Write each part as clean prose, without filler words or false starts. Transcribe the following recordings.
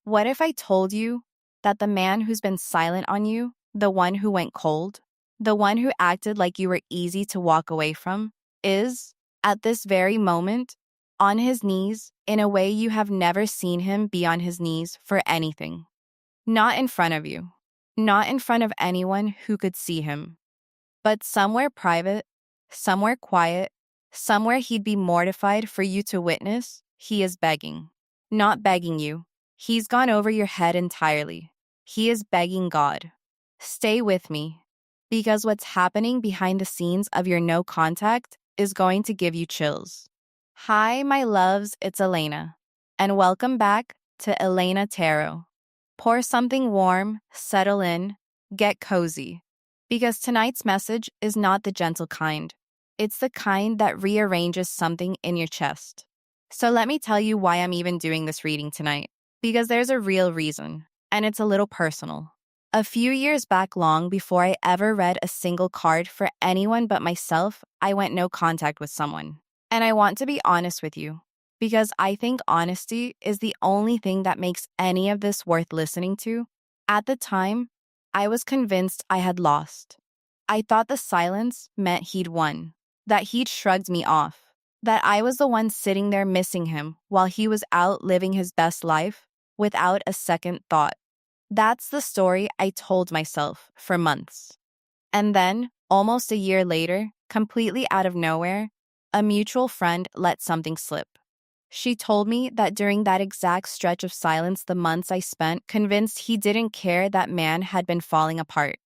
What if I told you that the man who's been silent on you, the one who went cold, the one who acted like you were easy to walk away from, is, at this very moment, on his knees in a way you have never seen him be on his knees for anything? Not in front of you, not in front of anyone who could see him, but somewhere private, somewhere quiet, somewhere he'd be mortified for you to witness, he is begging. Not begging you. He's gone over your head entirely. He is begging God. Stay with me, because what's happening behind the scenes of your no contact is going to give you chills. Hi, my loves, it's Elena, and welcome back to Elena Tarot. Pour something warm, settle in, get cozy, because tonight's message is not the gentle kind. It's the kind that rearranges something in your chest. So let me tell you why I'm even doing this reading tonight. Because there's a real reason, and it's a little personal. A few years back, long before I ever read a single card for anyone but myself, I went no contact with someone. And I want to be honest with you, because I think honesty is the only thing that makes any of this worth listening to. At the time, I was convinced I had lost. I thought the silence meant he'd won, that he'd shrugged me off, that I was the one sitting there missing him while he was out living his best life without a second thought. That's the story I told myself for months. And then, almost a year later, completely out of nowhere, a mutual friend let something slip. She told me that during that exact stretch of silence, the months I spent convinced he didn't care, that man had been falling apart.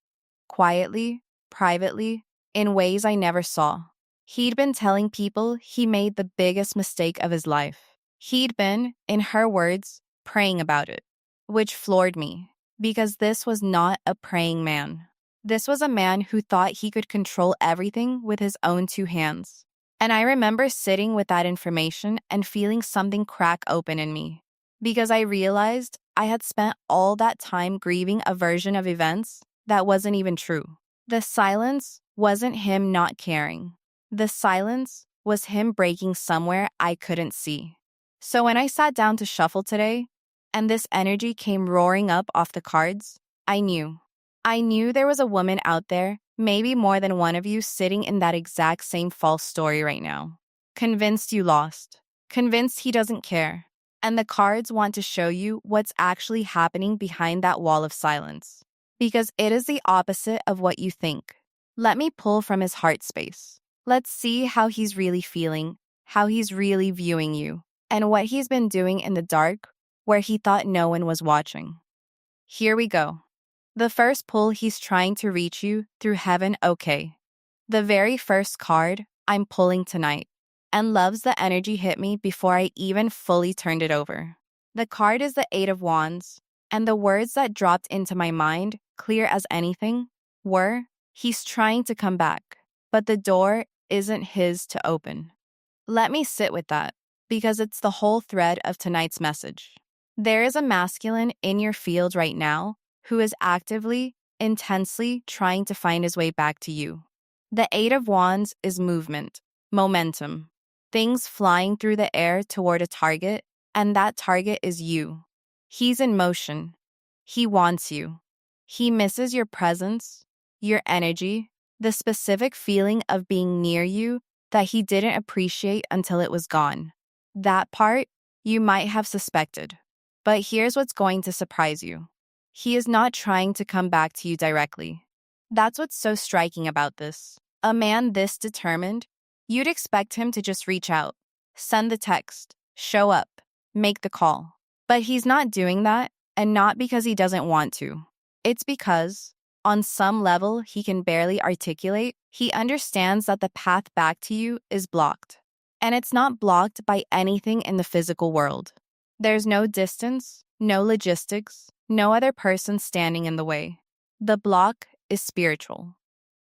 Quietly, privately, in ways I never saw. He'd been telling people he made the biggest mistake of his life. He'd been, in her words, praying about it, which floored me, because this was not a praying man. This was a man who thought he could control everything with his own two hands. And I remember sitting with that information and feeling something crack open in me, because I realized I had spent all that time grieving a version of events that wasn't even true. The silence wasn't him not caring. The silence was him breaking somewhere I couldn't see. So when I sat down to shuffle today, and this energy came roaring up off the cards, I knew. I knew there was a woman out there, maybe more than one of you, sitting in that exact same false story right now. Convinced you lost. Convinced he doesn't care. And the cards want to show you what's actually happening behind that wall of silence. Because it is the opposite of what you think. Let me pull from his heart space. Let's see how he's really feeling, how he's really viewing you, and what he's been doing in the dark where he thought no one was watching. Here we go. The first pull, he's trying to reach you through heaven, okay. The very first card I'm pulling tonight, and loves the energy hit me before I even fully turned it over. The card is the Eight of Wands, and the words that dropped into my mind, clear as anything, were, he's trying to come back, but the door isn't his to open. Let me sit with that, because it's the whole thread of tonight's message. There is a masculine in your field right now who is actively, intensely trying to find his way back to you. The Eight of Wands is movement, momentum, things flying through the air toward a target, and that target is you. He's in motion. He wants you. He misses your presence, your energy, the specific feeling of being near you that he didn't appreciate until it was gone. That part you might have suspected. But here's what's going to surprise you. He is not trying to come back to you directly. That's what's so striking about this. A man this determined, you'd expect him to just reach out, send the text, show up, make the call. But he's not doing that, and not because he doesn't want to. It's because, on some level he can barely articulate, he understands that the path back to you is blocked. And it's not blocked by anything in the physical world. There's no distance, no logistics, no other person standing in the way. The block is spiritual.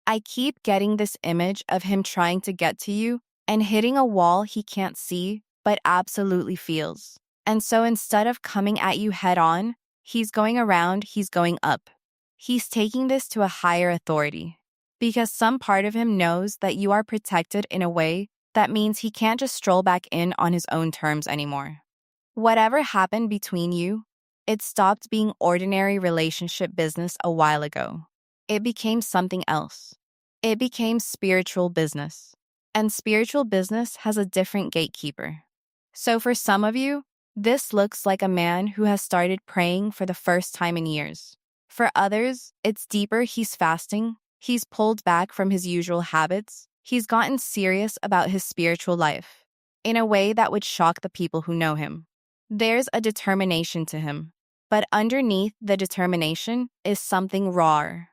I keep getting this image of him trying to get to you and hitting a wall he can't see but absolutely feels. And so instead of coming at you head on, he's going around, he's going up. He's taking this to a higher authority. Because some part of him knows that you are protected in a way that means he can't just stroll back in on his own terms anymore. Whatever happened between you, It stopped being ordinary relationship business a while ago. It became something else. It became spiritual business. And spiritual business has a different gatekeeper. So for some of you, this looks like a man who has started praying for the first time in years. For others, it's deeper. He's fasting. He's pulled back from his usual habits. He's gotten serious about his spiritual life in a way that would shock the people who know him. There's a determination to him. But underneath the determination is something raw,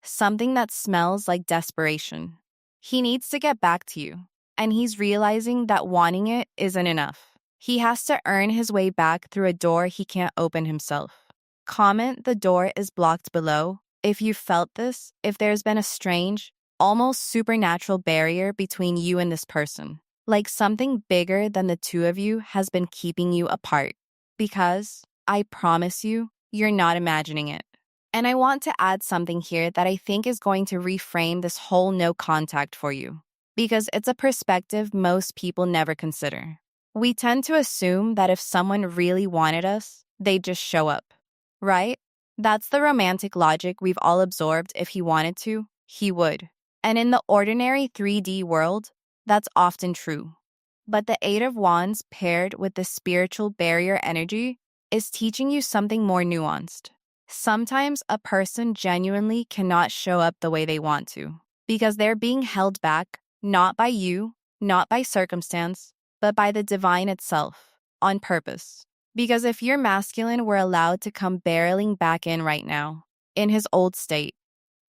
something that smells like desperation. He needs to get back to you, and he's realizing that wanting it isn't enough. He has to earn his way back through a door he can't open himself. Comment the door is blocked below if you felt this, if there's been a strange, almost supernatural barrier between you and this person, like something bigger than the two of you has been keeping you apart. Because, I promise you, you're not imagining it. And I want to add something here that I think is going to reframe this whole no contact for you, because it's a perspective most people never consider. We tend to assume that if someone really wanted us, they'd just show up, right? That's the romantic logic we've all absorbed. If he wanted to, he would. And in the ordinary 3D world, that's often true. But the Eight of Wands paired with the spiritual barrier energy is teaching you something more nuanced. Sometimes a person genuinely cannot show up the way they want to because they're being held back, not by you, not by circumstance, but by the divine itself, on purpose. Because if your masculine were allowed to come barreling back in right now, in his old state,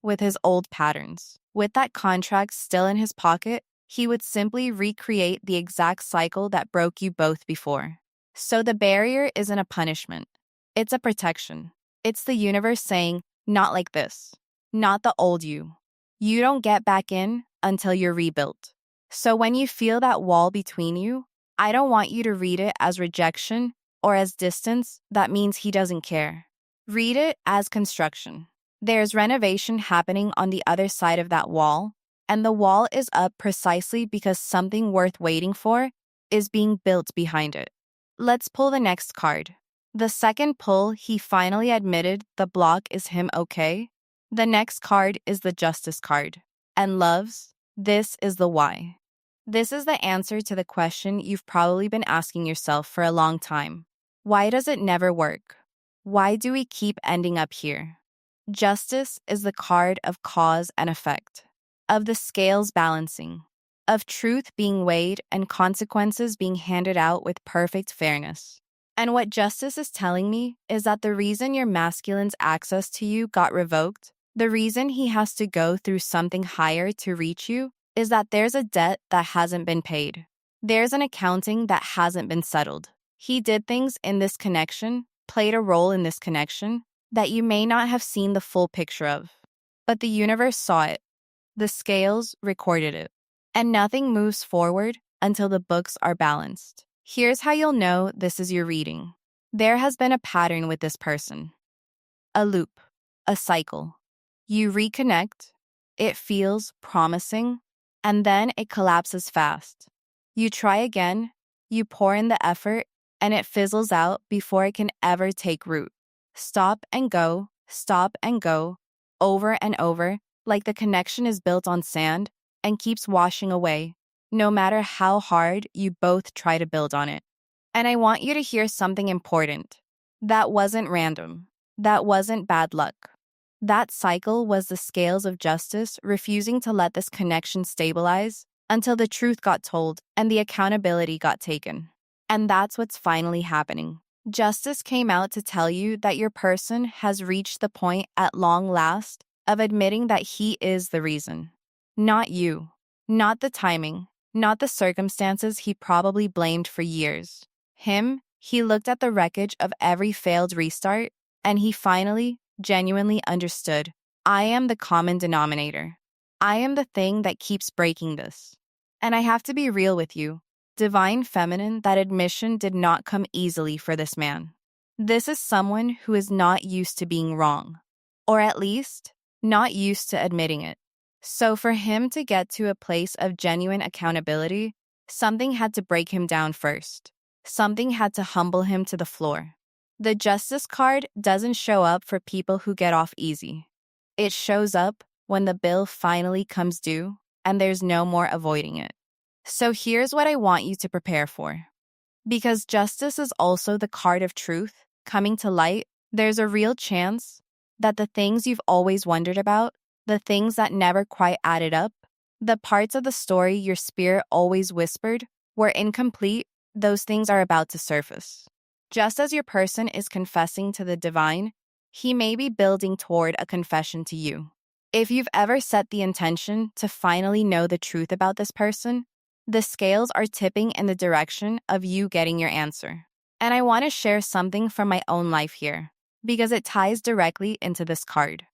with his old patterns, with that contract still in his pocket, he would simply recreate the exact cycle that broke you both before. So the barrier isn't a punishment, it's a protection. It's the universe saying, not like this, not the old you. You don't get back in until you're rebuilt. So when you feel that wall between you, I don't want you to read it as rejection or as distance that means he doesn't care. Read it as construction. There's renovation happening on the other side of that wall, and the wall is up precisely because something worth waiting for is being built behind it. Let's pull the next card. The second pull, he finally admitted the block is him okay. The next card is the Justice card. And loves, this is the why. This is the answer to the question you've probably been asking yourself for a long time. Why does it never work? Why do we keep ending up here? Justice is the card of cause and effect, of the scales balancing, of truth being weighed and consequences being handed out with perfect fairness. And what justice is telling me is that the reason your masculine's access to you got revoked, the reason he has to go through something higher to reach you, is that there's a debt that hasn't been paid. There's an accounting that hasn't been settled. He did things in this connection, played a role in this connection, that you may not have seen the full picture of. But the universe saw it. The scales recorded it. And nothing moves forward until the books are balanced. Here's how you'll know this is your reading. There has been a pattern with this person. A loop, a cycle. You reconnect, it feels promising, and then it collapses fast. You try again, you pour in the effort, and it fizzles out before it can ever take root. Stop and go, over and over, like the connection is built on sand and keeps washing away, no matter how hard you both try to build on it. And I want you to hear something important. That wasn't random. That wasn't bad luck. That cycle was the scales of justice refusing to let this connection stabilize until the truth got told and the accountability got taken. And that's what's finally happening. Justice came out to tell you that your person has reached the point at long last of admitting that he is the reason. Not you. Not the timing. Not the circumstances he probably blamed for years. Him, he looked at the wreckage of every failed restart, and he finally, genuinely understood. I am the common denominator. I am the thing that keeps breaking this. And I have to be real with you. Divine Feminine, that admission did not come easily for this man. This is someone who is not used to being wrong, or at least, not used to admitting it. So for him to get to a place of genuine accountability, something had to break him down first. Something had to humble him to the floor. The justice card doesn't show up for people who get off easy. It shows up when the bill finally comes due and there's no more avoiding it. So here's what I want you to prepare for. Because justice is also the card of truth coming to light, there's a real chance that the things you've always wondered about, the things that never quite added up, the parts of the story your spirit always whispered were incomplete, those things are about to surface. Just as your person is confessing to the divine, he may be building toward a confession to you. If you've ever set the intention to finally know the truth about this person, the scales are tipping in the direction of you getting your answer. And I want to share something from my own life here, because it ties directly into this card.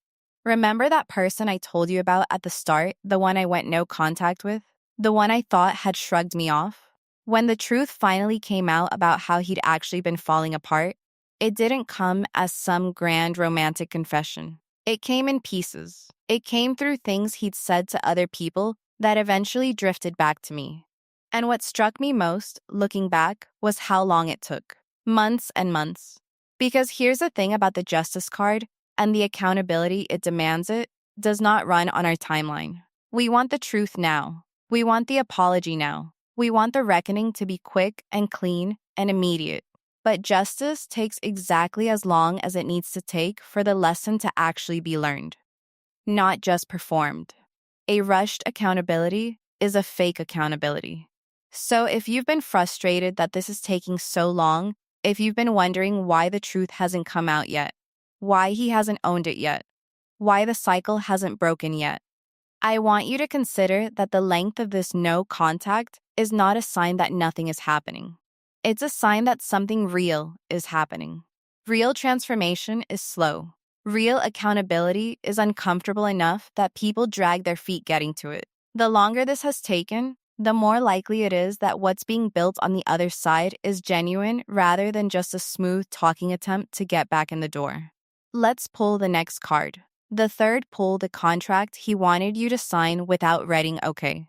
Remember that person I told you about at the start, the one I went no contact with? The one I thought had shrugged me off? When the truth finally came out about how he'd actually been falling apart, it didn't come as some grand romantic confession. It came in pieces. It came through things he'd said to other people that eventually drifted back to me. And what struck me most, looking back, was how long it took. Months and months. Because here's the thing about the justice card, and the accountability it demands it, does not run on our timeline. We want the truth now. We want the apology now. We want the reckoning to be quick and clean and immediate. But justice takes exactly as long as it needs to take for the lesson to actually be learned, not just performed. A rushed accountability is a fake accountability. So if you've been frustrated that this is taking so long, if you've been wondering why the truth hasn't come out yet, why he hasn't owned it yet, why the cycle hasn't broken yet, I want you to consider that the length of this no contact is not a sign that nothing is happening. It's a sign that something real is happening. Real transformation is slow. Real accountability is uncomfortable enough that people drag their feet getting to it. The longer this has taken, the more likely it is that what's being built on the other side is genuine rather than just a smooth talking attempt to get back in the door. Let's pull the next card. The third pull, the contract he wanted you to sign without writing okay.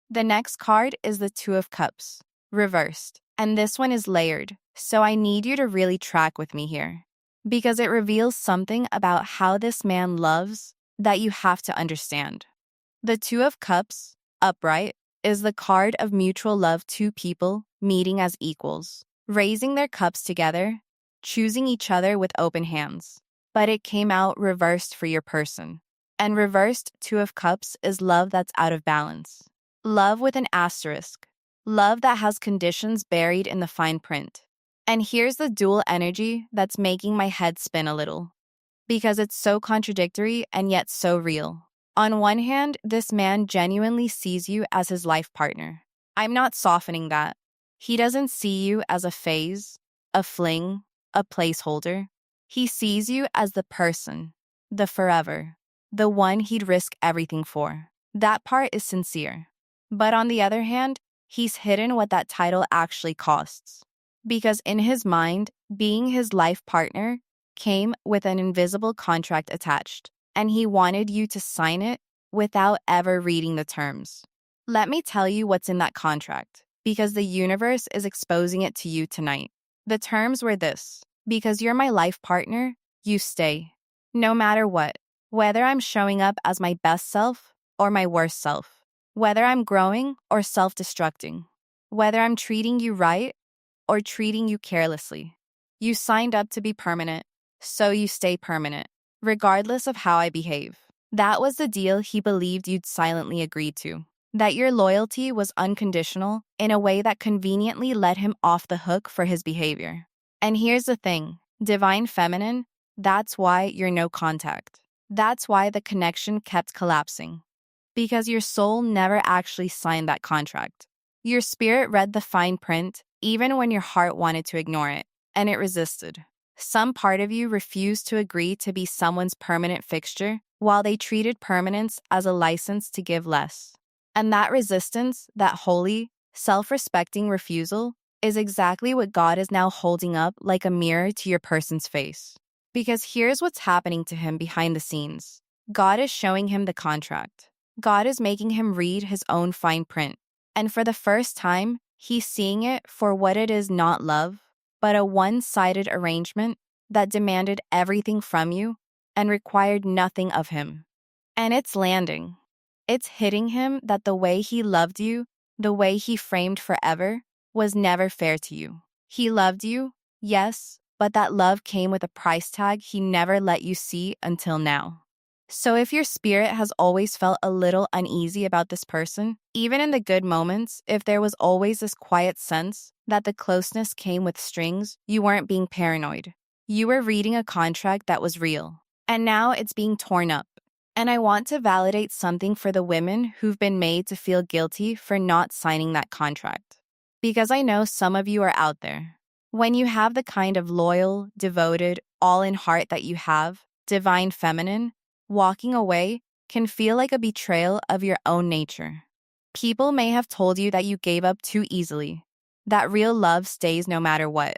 The next card is the Two of Cups, reversed. And this one is layered, so I need you to really track with me here. Because it reveals something about how this man loves that you have to understand. The Two of Cups, upright, is the card of mutual love, two people meeting as equals, raising their cups together, choosing each other with open hands. But it came out reversed for your person. And reversed Two of Cups is love that's out of balance. Love with an asterisk. Love that has conditions buried in the fine print. And here's the dual energy that's making my head spin a little. Because it's so contradictory and yet so real. On one hand, this man genuinely sees you as his life partner. I'm not softening that. He doesn't see you as a phase, a fling, a placeholder. He sees you as the person, the forever, the one he'd risk everything for. That part is sincere. But on the other hand, he's hidden what that title actually costs. Because in his mind, being his life partner came with an invisible contract attached, and he wanted you to sign it without ever reading the terms. Let me tell you what's in that contract, because the universe is exposing it to you tonight. The terms were this: because you're my life partner, you stay. No matter what, whether I'm showing up as my best self or my worst self, whether I'm growing or self-destructing, whether I'm treating you right or treating you carelessly. You signed up to be permanent, so you stay permanent, regardless of how I behave. That was the deal he believed you'd silently agreed to. That your loyalty was unconditional in a way that conveniently let him off the hook for his behavior. And here's the thing, divine feminine, that's why you're no contact. That's why the connection kept collapsing. Because your soul never actually signed that contract. Your spirit read the fine print, even when your heart wanted to ignore it, and it resisted. Some part of you refused to agree to be someone's permanent fixture, while they treated permanence as a license to give less. And that resistance, that holy, self-respecting refusal, is exactly what God is now holding up like a mirror to your person's face. Because here's what's happening to him behind the scenes. God is showing him the contract. God is making him read his own fine print. And for the first time, he's seeing it for what it is, not love, but a one-sided arrangement that demanded everything from you and required nothing of him. And it's landing. It's hitting him that the way he loved you, the way he framed forever, was never fair to you. He loved you, yes, but that love came with a price tag he never let you see until now. So if your spirit has always felt a little uneasy about this person, even in the good moments, if there was always this quiet sense that the closeness came with strings, you weren't being paranoid. You were reading a contract that was real. And now it's being torn up. And I want to validate something for the women who've been made to feel guilty for not signing that contract. Because I know some of you are out there. When you have the kind of loyal, devoted, all-in heart that you have, divine feminine, walking away can feel like a betrayal of your own nature. People may have told you that you gave up too easily, that real love stays no matter what,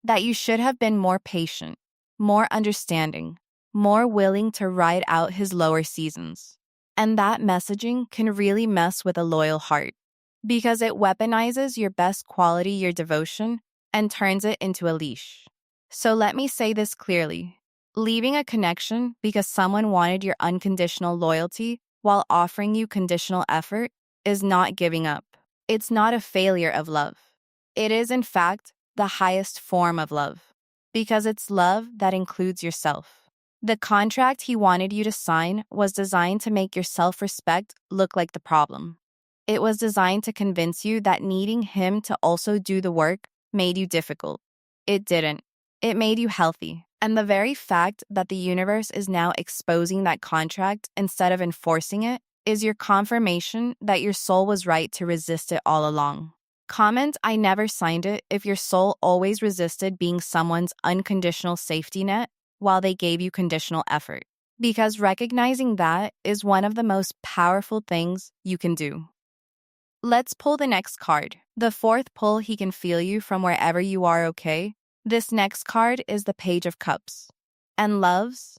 that you should have been more patient, more understanding, more willing to ride out his lower seasons. And that messaging can really mess with a loyal heart because it weaponizes your best quality, your devotion, and turns it into a leash. So let me say this clearly. Leaving a connection because someone wanted your unconditional loyalty while offering you conditional effort is not giving up. It's not a failure of love. It is, in fact, the highest form of love because it's love that includes yourself. The contract he wanted you to sign was designed to make your self-respect look like the problem. It was designed to convince you that needing him to also do the work made you difficult. It didn't. It made you healthy. And the very fact that the universe is now exposing that contract instead of enforcing it is your confirmation that your soul was right to resist it all along. Comment, I never signed it if your soul always resisted being someone's unconditional safety net while they gave you conditional effort. Because recognizing that is one of the most powerful things you can do. Let's pull the next card. The fourth pull, he can feel you from wherever you are, okay? This next card is the Page of Cups. And loves,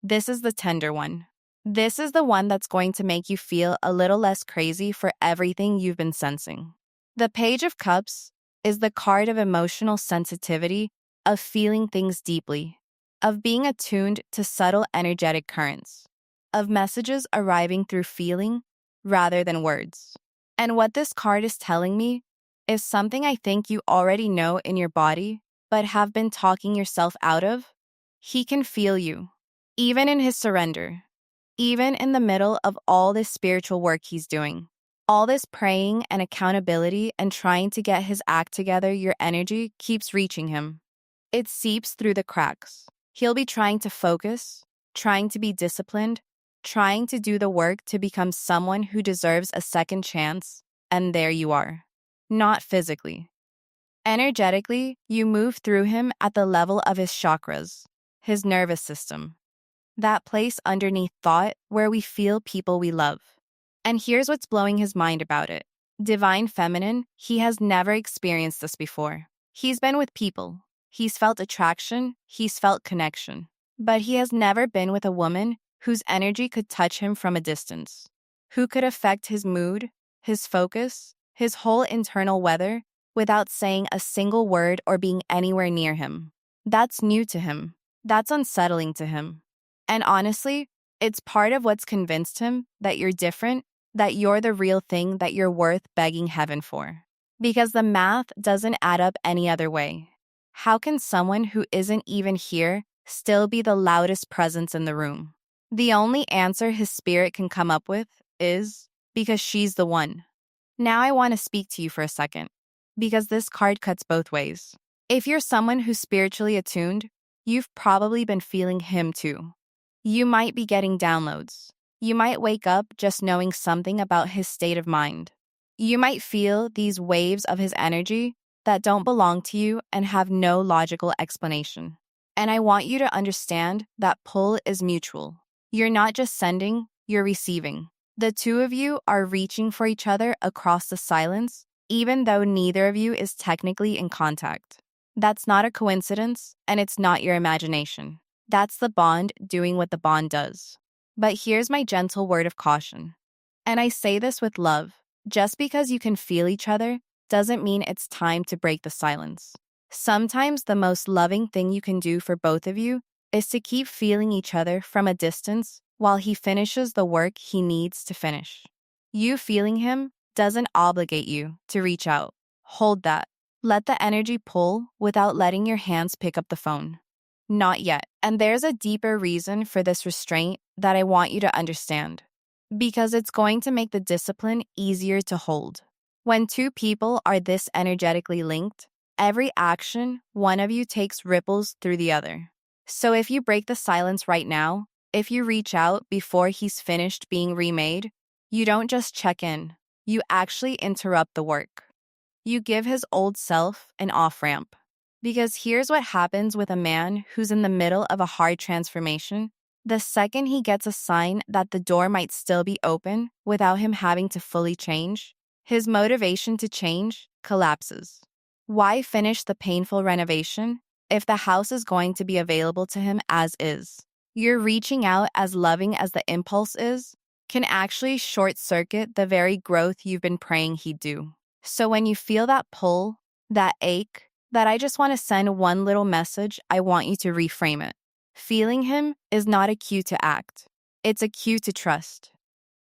this is the tender one. This is the one that's going to make you feel a little less crazy for everything you've been sensing. The Page of Cups is the card of emotional sensitivity, of feeling things deeply, of being attuned to subtle energetic currents, of messages arriving through feeling rather than words. And what this card is telling me is something I think you already know in your body, but have been talking yourself out of. He can feel you, even in his surrender, even in the middle of all this spiritual work he's doing. All this praying and accountability and trying to get his act together, your energy keeps reaching him. It seeps through the cracks. He'll be trying to focus, trying to be disciplined, trying to do the work to become someone who deserves a second chance, and there you are. Not physically. Energetically, you move through him at the level of his chakras, his nervous system, that place underneath thought where we feel people we love. And here's what's blowing his mind about it. Divine feminine, he has never experienced this before. He's been with people. He's felt attraction. He's felt connection. But he has never been with a woman whose energy could touch him from a distance, who could affect his mood, his focus, his whole internal weather without saying a single word or being anywhere near him. That's new to him. That's unsettling to him. And honestly, it's part of what's convinced him that you're different, that you're the real thing that you're worth begging heaven for. Because the math doesn't add up any other way. How can someone who isn't even here still be the loudest presence in the room? The only answer his spirit can come up with is because she's the one. Now I want to speak to you for a second, because this card cuts both ways. If you're someone who's spiritually attuned, you've probably been feeling him too. You might be getting downloads. You might wake up just knowing something about his state of mind. You might feel these waves of his energy that don't belong to you and have no logical explanation. And I want you to understand that pull is mutual. You're not just sending, you're receiving. The two of you are reaching for each other across the silence, even though neither of you is technically in contact. That's not a coincidence, and it's not your imagination. That's the bond doing what the bond does. But here's my gentle word of caution. And I say this with love. Just because you can feel each other doesn't mean it's time to break the silence. Sometimes the most loving thing you can do for both of you is to keep feeling each other from a distance while he finishes the work he needs to finish. You feeling him doesn't obligate you to reach out. Hold that. Let the energy pull without letting your hands pick up the phone. Not yet. And there's a deeper reason for this restraint that I want you to understand. Because it's going to make the discipline easier to hold. When two people are this energetically linked, every action one of you takes ripples through the other. So if you break the silence right now, if you reach out before he's finished being remade, you don't just check in, you actually interrupt the work. You give his old self an off ramp. Because here's what happens with a man who's in the middle of a hard transformation. The second he gets a sign that the door might still be open without him having to fully change, his motivation to change collapses. Why finish the painful renovation if the house is going to be available to him as is? You're reaching out as loving as the impulse is, can actually short circuit the very growth you've been praying he'd do. So when you feel that pull, that ache, that I just want to send one little message, I want you to reframe it. Feeling him is not a cue to act. It's a cue to trust.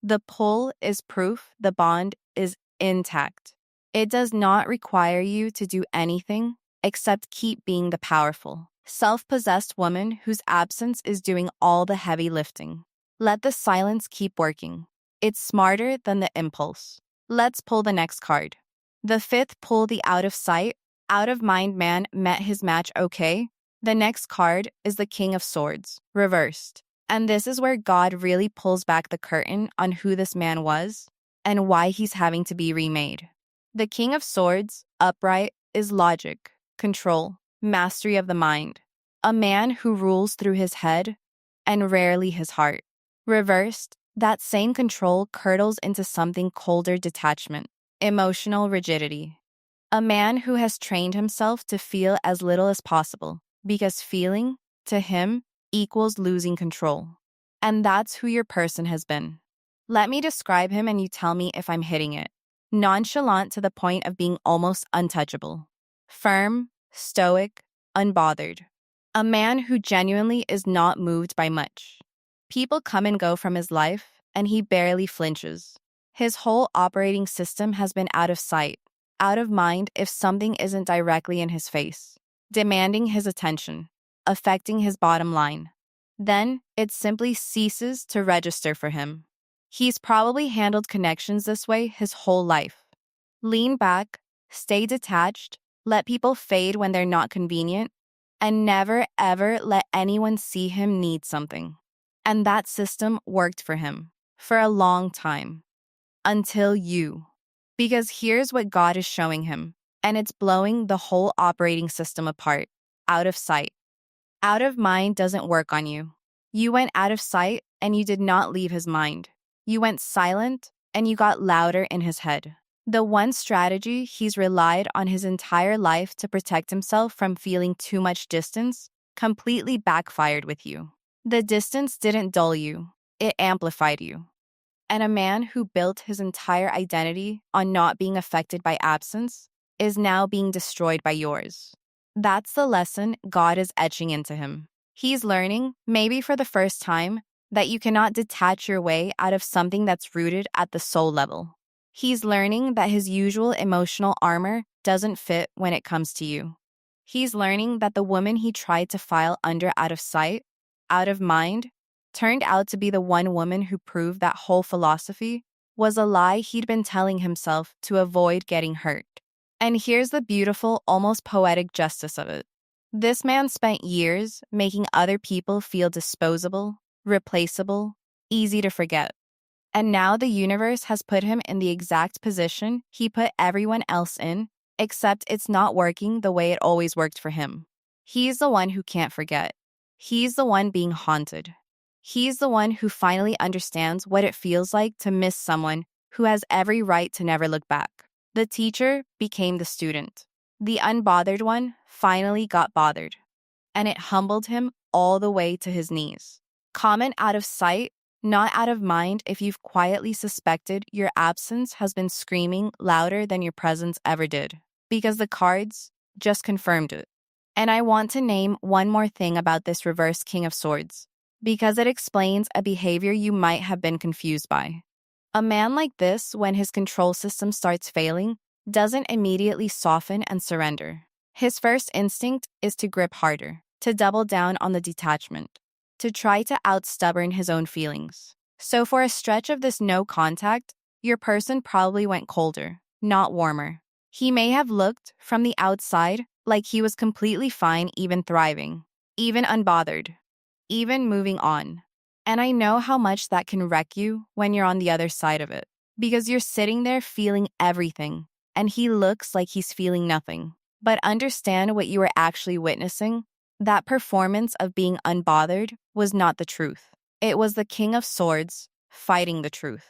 The pull is proof the bond is intact. It does not require you to do anything except keep being the powerful, self-possessed woman whose absence is doing all the heavy lifting. Let the silence keep working. It's smarter than the impulse. Let's pull the next card. The fifth pull, the out of sight, out of mind man met his match okay. The next card is the King of Swords, reversed. And this is where God really pulls back the curtain on who this man was and why he's having to be remade. The King of Swords, upright, is logic, control, mastery of the mind. A man who rules through his head and rarely his heart. Reversed, that same control curdles into something colder, detachment, emotional rigidity. A man who has trained himself to feel as little as possible, because feeling, to him, equals losing control. And that's who your person has been. Let me describe him and you tell me if I'm hitting it. Nonchalant to the point of being almost untouchable. Firm, stoic, unbothered. A man who genuinely is not moved by much. People come and go from his life, and he barely flinches. His whole operating system has been out of sight, out of mind if something isn't directly in his face, demanding his attention, affecting his bottom line. Then it simply ceases to register for him. He's probably handled connections this way his whole life. Lean back, stay detached, let people fade when they're not convenient, and never ever let anyone see him need something. And that system worked for him for a long time. Until you. Because here's what God is showing him, and it's blowing the whole operating system apart. Out of sight. Out of mind doesn't work on you. You went out of sight and you did not leave his mind. You went silent and you got louder in his head. The one strategy he's relied on his entire life to protect himself from feeling too much distance completely backfired with you. The distance didn't dull you, it amplified you. And a man who built his entire identity on not being affected by absence is now being destroyed by yours. That's the lesson God is etching into him. He's learning, maybe for the first time, that you cannot detach your way out of something that's rooted at the soul level. He's learning that his usual emotional armor doesn't fit when it comes to you. He's learning that the woman he tried to file under out of sight, out of mind, turned out to be the one woman who proved that whole philosophy was a lie he'd been telling himself to avoid getting hurt. And here's the beautiful, almost poetic justice of it. This man spent years making other people feel disposable, replaceable, easy to forget. And now the universe has put him in the exact position he put everyone else in, except it's not working the way it always worked for him. He's the one who can't forget. He's the one being haunted. He's the one who finally understands what it feels like to miss someone who has every right to never look back. The teacher became the student. The unbothered one finally got bothered. And it humbled him all the way to his knees. Comment out of sight, not out of mind if you've quietly suspected your absence has been screaming louder than your presence ever did. Because the cards just confirmed it. And I want to name one more thing about this reverse King of Swords, because it explains a behavior you might have been confused by. A man like this, when his control system starts failing, doesn't immediately soften and surrender. His first instinct is to grip harder, to double down on the detachment, to try to outstubborn his own feelings. So for a stretch of this no contact, your person probably went colder, not warmer. He may have looked, from the outside, like he was completely fine, even thriving, even unbothered, even moving on. And I know how much that can wreck you when you're on the other side of it, because you're sitting there feeling everything, and he looks like he's feeling nothing. But understand what you were actually witnessing. That performance of being unbothered was not the truth. It was the King of Swords fighting the truth.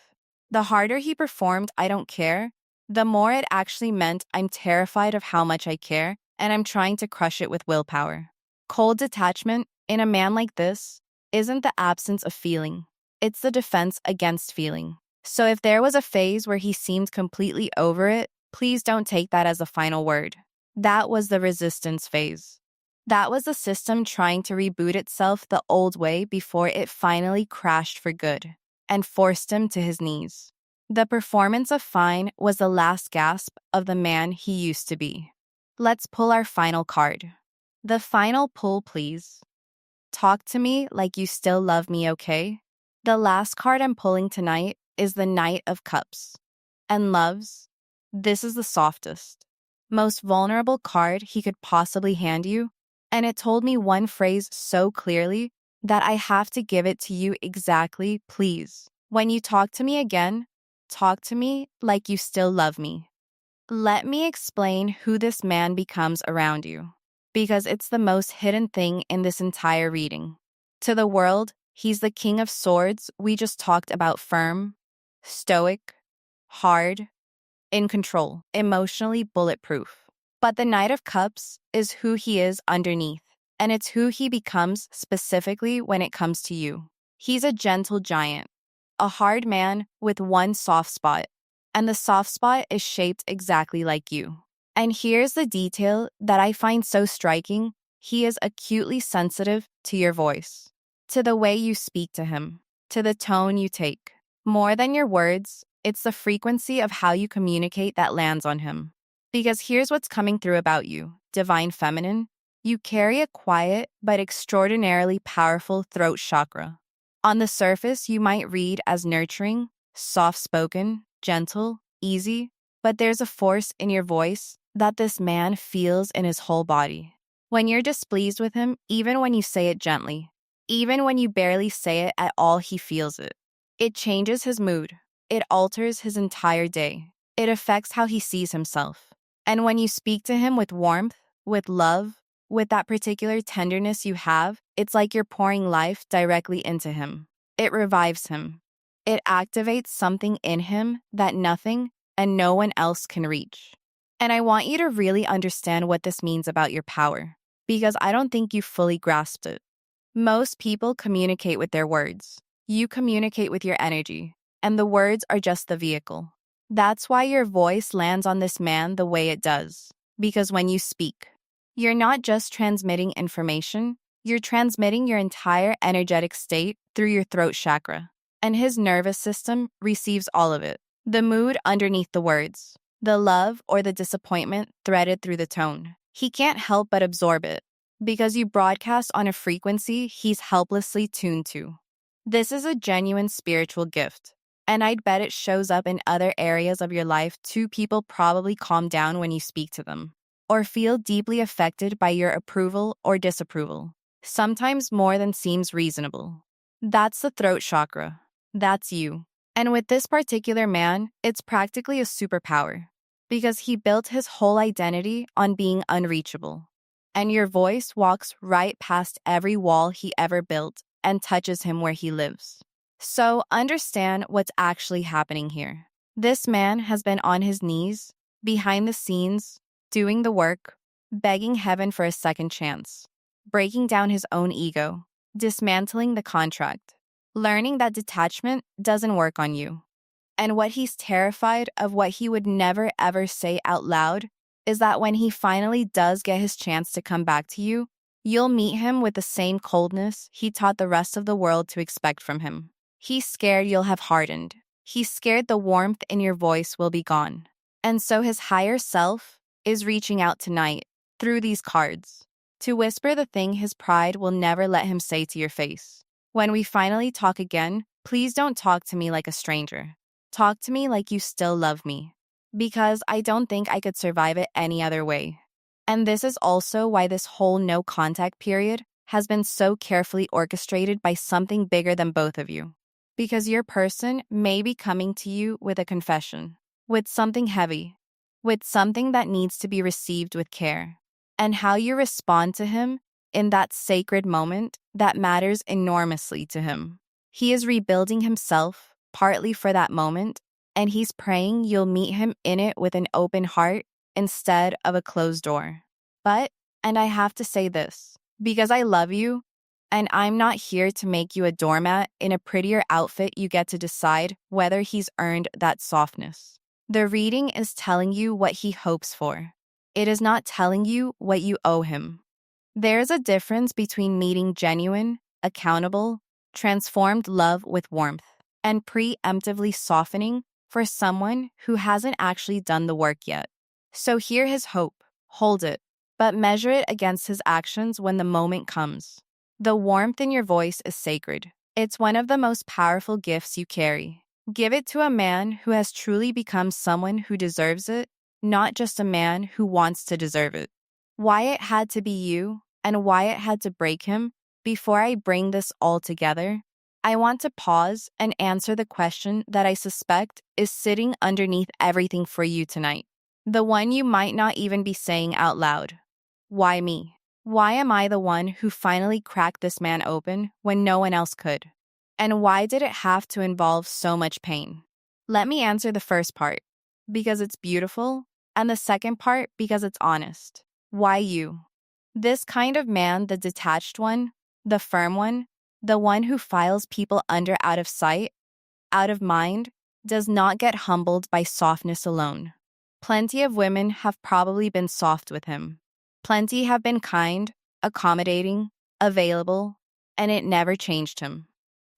The harder he performed, I don't care, the more it actually meant I'm terrified of how much I care, and I'm trying to crush it with willpower. Cold detachment, in a man like this, isn't the absence of feeling. It's the defense against feeling. So if there was a phase where he seemed completely over it, please don't take that as a final word. That was the resistance phase. That was the system trying to reboot itself the old way before it finally crashed for good and forced him to his knees. The performance of fine was the last gasp of the man he used to be. Let's pull our final card. The final pull, please. Talk to me like you still love me, okay? The last card I'm pulling tonight is the Knight of Cups. And loves, this is the softest, most vulnerable card he could possibly hand you, and it told me one phrase so clearly that I have to give it to you exactly, please. When you talk to me again, talk to me like you still love me. Let me explain who this man becomes around you, because it's the most hidden thing in this entire reading. To the world, he's the King of Swords we just talked about, firm, stoic, hard, in control, emotionally bulletproof. But the Knight of Cups is who he is underneath, and it's who he becomes specifically when it comes to you. He's a gentle giant, a hard man with one soft spot, and the soft spot is shaped exactly like you. And here's the detail that I find so striking. He is acutely sensitive to your voice, to the way you speak to him, to the tone you take. More than your words, it's the frequency of how you communicate that lands on him. Because here's what's coming through about you, Divine Feminine. You carry a quiet but extraordinarily powerful throat chakra. On the surface, you might read as nurturing, soft-spoken, gentle, easy, but there's a force in your voice that this man feels in his whole body. When you're displeased with him, even when you say it gently, even when you barely say it at all, he feels it. It changes his mood. It alters his entire day. It affects how he sees himself. And when you speak to him with warmth, with love, with that particular tenderness you have, it's like you're pouring life directly into him. It revives him. It activates something in him that nothing and no one else can reach. And I want you to really understand what this means about your power, because I don't think you fully grasped it. Most people communicate with their words. You communicate with your energy, and the words are just the vehicle. That's why your voice lands on this man the way it does. Because when you speak, you're not just transmitting information, you're transmitting your entire energetic state through your throat chakra. And his nervous system receives all of it. The mood underneath the words, the love or the disappointment threaded through the tone. He can't help but absorb it, because you broadcast on a frequency he's helplessly tuned to. This is a genuine spiritual gift, and I'd bet it shows up in other areas of your life too. People probably calm down when you speak to them, or feel deeply affected by your approval or disapproval, sometimes more than seems reasonable. That's the throat chakra. That's you. And with this particular man, it's practically a superpower, because he built his whole identity on being unreachable. And your voice walks right past every wall he ever built and touches him where he lives. So understand what's actually happening here. This man has been on his knees, behind the scenes, doing the work, begging heaven for a second chance, breaking down his own ego, dismantling the contract, learning that detachment doesn't work on you. And what he's terrified of, what he would never ever say out loud, is that when he finally does get his chance to come back to you, you'll meet him with the same coldness he taught the rest of the world to expect from him. He's scared you'll have hardened. He's scared the warmth in your voice will be gone. And so his higher self is reaching out tonight, through these cards, to whisper the thing his pride will never let him say to your face. When we finally talk again, please don't talk to me like a stranger. Talk to me like you still love me. Because I don't think I could survive it any other way. And this is also why this whole no contact period has been so carefully orchestrated by something bigger than both of you. Because your person may be coming to you with a confession, with something heavy, with something that needs to be received with care. And how you respond to him in that sacred moment that matters enormously to him. He is rebuilding himself, partly for that moment, and he's praying you'll meet him in it with an open heart instead of a closed door. But, and I have to say this, because I love you, and I'm not here to make you a doormat in a prettier outfit you get to decide whether he's earned that softness. The reading is telling you what he hopes for. It is not telling you what you owe him. There's a difference between meeting genuine, accountable, transformed love with warmth, and preemptively softening for someone who hasn't actually done the work yet. So hear his hope, hold it, but measure it against his actions when the moment comes. The warmth in your voice is sacred. It's one of the most powerful gifts you carry. Give it to a man who has truly become someone who deserves it, not just a man who wants to deserve it. Why it had to be you, and why it had to break him, before I bring this all together, I want to pause and answer the question that I suspect is sitting underneath everything for you tonight. The one you might not even be saying out loud. Why me? Why am I the one who finally cracked this man open when no one else could? And why did it have to involve so much pain? Let me answer the first part, because it's beautiful, and the second part because it's honest. Why you? This kind of man, the detached one, the firm one, the one who files people under out of sight, out of mind, does not get humbled by softness alone. Plenty of women have probably been soft with him. Plenty have been kind, accommodating, available, and it never changed him.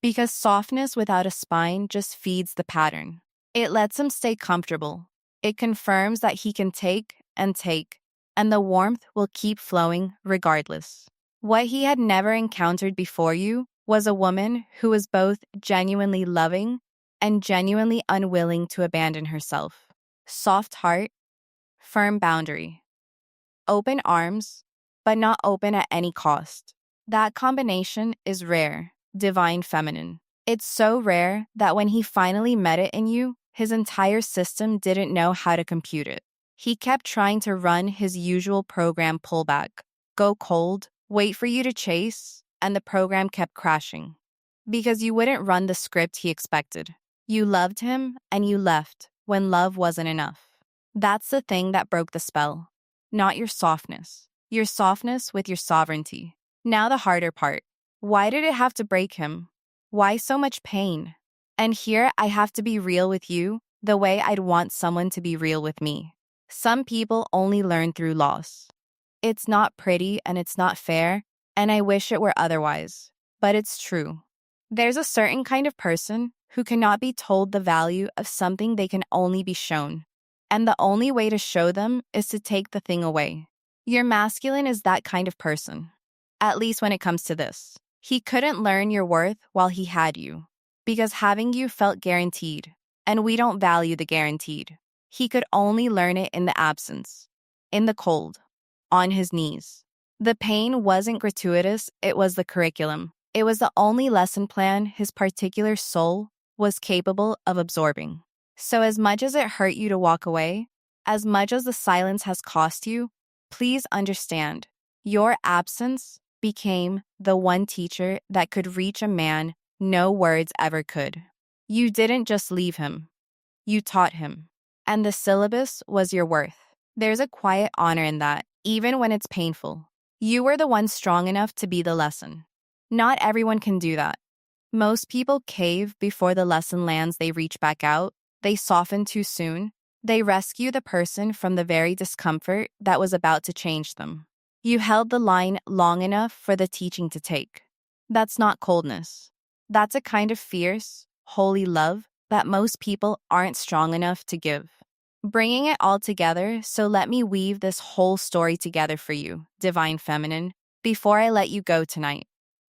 Because softness without a spine just feeds the pattern. It lets him stay comfortable. It confirms that he can take, and the warmth will keep flowing regardless. What he had never encountered before you was a woman who was both genuinely loving and genuinely unwilling to abandon herself. Soft heart, firm boundary. Open arms, but not open at any cost. That combination is rare, divine feminine. It's so rare that when he finally met it in you, his entire system didn't know how to compute it. He kept trying to run his usual program pullback, go cold, wait for you to chase, and the program kept crashing. Because you wouldn't run the script he expected. You loved him, and you left when love wasn't enough. That's the thing that broke the spell. Not your softness with your sovereignty. Now the harder part. Why did it have to break him? Why so much pain? And here I have to be real with you, the way I'd want someone to be real with me. Some people only learn through loss. It's not pretty and it's not fair, and I wish it were otherwise. But it's true. There's a certain kind of person who cannot be told the value of something they can only be shown. And the only way to show them is to take the thing away. Your masculine is that kind of person. At least when it comes to this. He couldn't learn your worth while he had you. Because having you felt guaranteed. And we don't value the guaranteed. He could only learn it in the absence. In the cold. On his knees. The pain wasn't gratuitous, it was the curriculum. It was the only lesson plan his particular soul was capable of absorbing. So as much as it hurt you to walk away, as much as the silence has cost you, please understand, your absence became the one teacher that could reach a man no words ever could. You didn't just leave him. You taught him. And the syllabus was your worth. There's a quiet honor in that, even when it's painful. You were the one strong enough to be the lesson. Not everyone can do that. Most people cave before the lesson lands, they reach back out, they soften too soon, They rescue the person from the very discomfort that was about to change them. You held the line long enough for the teaching to take. That's not coldness. That's a kind of fierce, holy love that most people aren't strong enough to give. Bringing it all together, so let me weave this whole story together for you, Divine Feminine, before I let you go tonight.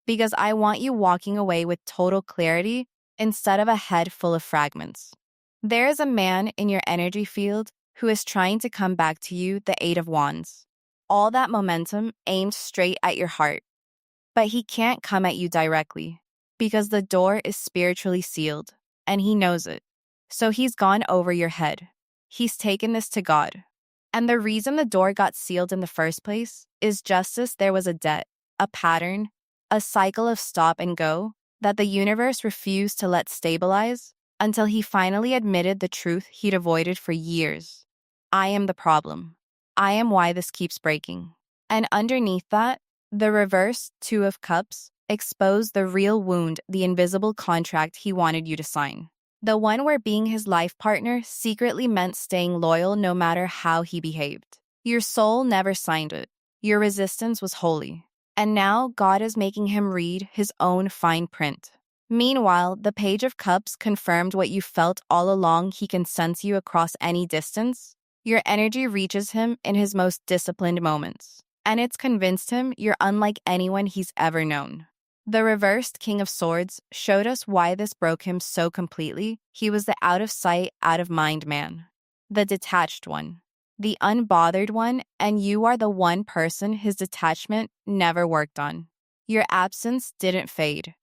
Because I want you walking away with total clarity instead of a head full of fragments. There is a man in your energy field who is trying to come back to you, the Eight of Wands. All that momentum aimed straight at your heart. But he can't come at you directly because the door is spiritually sealed, and he knows it. So he's gone over your head. He's taken this to God. And the reason the door got sealed in the first place is justice. There was a debt, a pattern, a cycle of stop and go that the universe refused to let stabilize until he finally admitted the truth he'd avoided for years. I am the problem. I am why this keeps breaking. And underneath that, the reverse Two of Cups exposed the real wound, the invisible contract he wanted you to sign. The one where being his life partner secretly meant staying loyal no matter how he behaved. Your soul never signed it. Your resistance was holy. And now God is making him read his own fine print. Meanwhile, the Page of Cups confirmed what you felt all along. He can sense you across any distance. Your energy reaches him in his most disciplined moments. And it's convinced him you're unlike anyone he's ever known. The reversed King of Swords showed us why this broke him so completely. He was the out of sight, out of mind man. The detached one. The unbothered one, and you are the one person his detachment never worked on. Your absence didn't fade.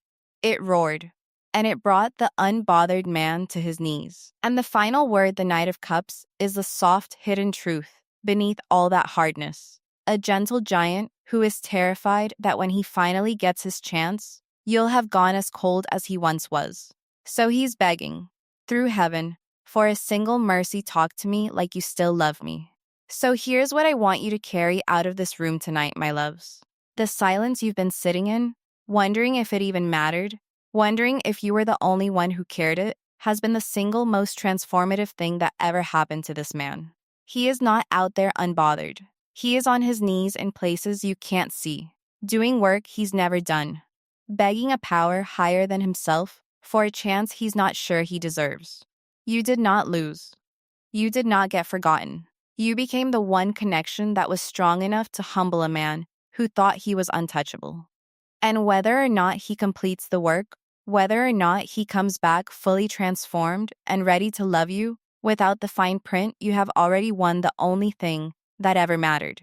It roared. And it brought the unbothered man to his knees. And the final word, the Knight of Cups, is the soft, hidden truth beneath all that hardness. A gentle giant who is terrified that when he finally gets his chance, you'll have gone as cold as he once was. So he's begging, through heaven, for a single mercy. Talk to me like you still love me. So here's what I want you to carry out of this room tonight, my loves. The silence you've been sitting in, wondering if it even mattered, wondering if you were the only one who cared it, has been the single most transformative thing that ever happened to this man. He is not out there unbothered. He is on his knees in places you can't see, doing work he's never done, begging a power higher than himself for a chance he's not sure he deserves. You did not lose. You did not get forgotten. You became the one connection that was strong enough to humble a man who thought he was untouchable. And whether or not he completes the work, whether or not he comes back fully transformed and ready to love you, without the fine print, you have already won the only thing that ever mattered.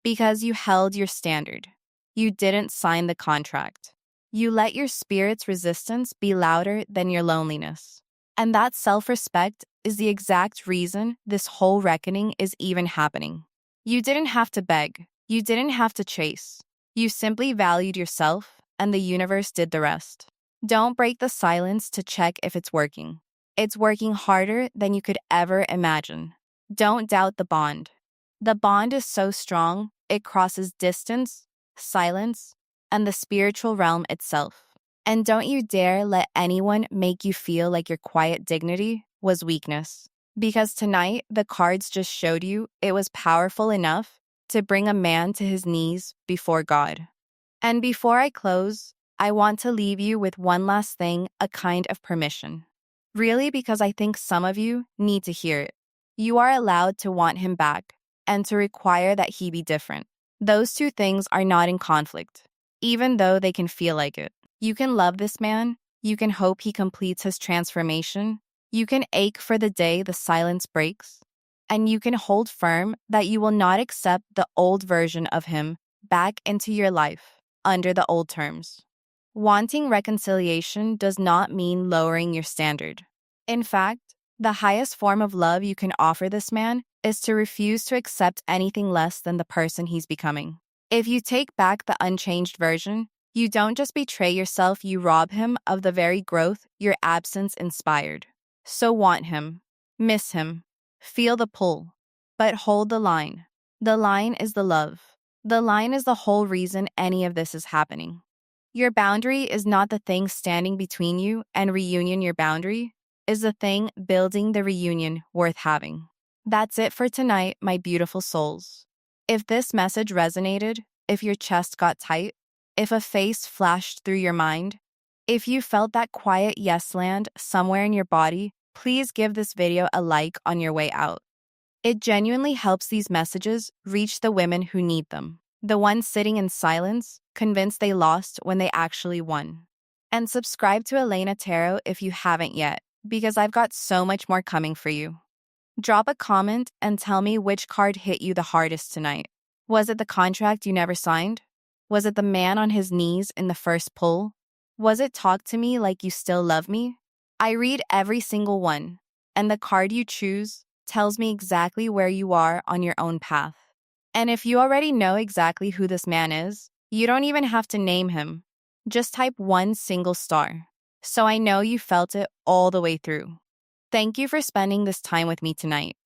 Because you held your standard. You didn't sign the contract. You let your spirit's resistance be louder than your loneliness. And that self-respect is the exact reason this whole reckoning is even happening. You didn't have to beg. You didn't have to chase. You simply valued yourself, and the universe did the rest. Don't break the silence to check if it's working. It's working harder than you could ever imagine. Don't doubt the bond. The bond is so strong, it crosses distance, silence, and the spiritual realm itself. And don't you dare let anyone make you feel like your quiet dignity was weakness. Because tonight, the cards just showed you it was powerful enough to bring a man to his knees before God. And before I close, I want to leave you with one last thing, a kind of permission. Really, because I think some of you need to hear it. You are allowed to want him back and to require that he be different. Those two things are not in conflict, even though they can feel like it. You can love this man, you can hope he completes his transformation, you can ache for the day the silence breaks, and you can hold firm that you will not accept the old version of him back into your life under the old terms. Wanting reconciliation does not mean lowering your standard. In fact, the highest form of love you can offer this man is to refuse to accept anything less than the person he's becoming. If you take back the unchanged version, you don't just betray yourself, you rob him of the very growth your absence inspired. So want him, miss him, feel the pull, but hold the line. The line is the love. The line is the whole reason any of this is happening. Your boundary is not the thing standing between you and reunion. Your boundary is the thing building the reunion worth having. That's it for tonight, my beautiful souls. If this message resonated, if your chest got tight, if a face flashed through your mind, if you felt that quiet yes land somewhere in your body, please give this video a like on your way out. It genuinely helps these messages reach the women who need them, the ones sitting in silence, convinced they lost when they actually won. And subscribe to Elena Tarot if you haven't yet, because I've got so much more coming for you. Drop a comment and tell me which card hit you the hardest tonight. Was it the contract you never signed? Was it the man on his knees in the first pull? Was it talk to me like you still love me? I read every single one, and the card you choose tells me exactly where you are on your own path. And if you already know exactly who this man is, you don't even have to name him. Just type one single star. So I know you felt it all the way through. Thank you for spending this time with me tonight.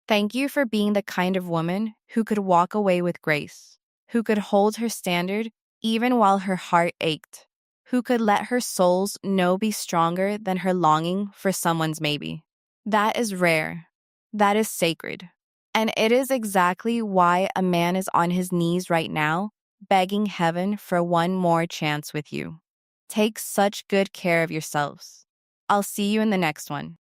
Thank you for being the kind of woman who could walk away with grace, who could hold her standard even while her heart ached, who could let her soul's no be stronger than her longing for someone's maybe. That is rare. That is sacred. And it is exactly why a man is on his knees right now, begging heaven for one more chance with you. Take such good care of yourselves. I'll see you in the next one.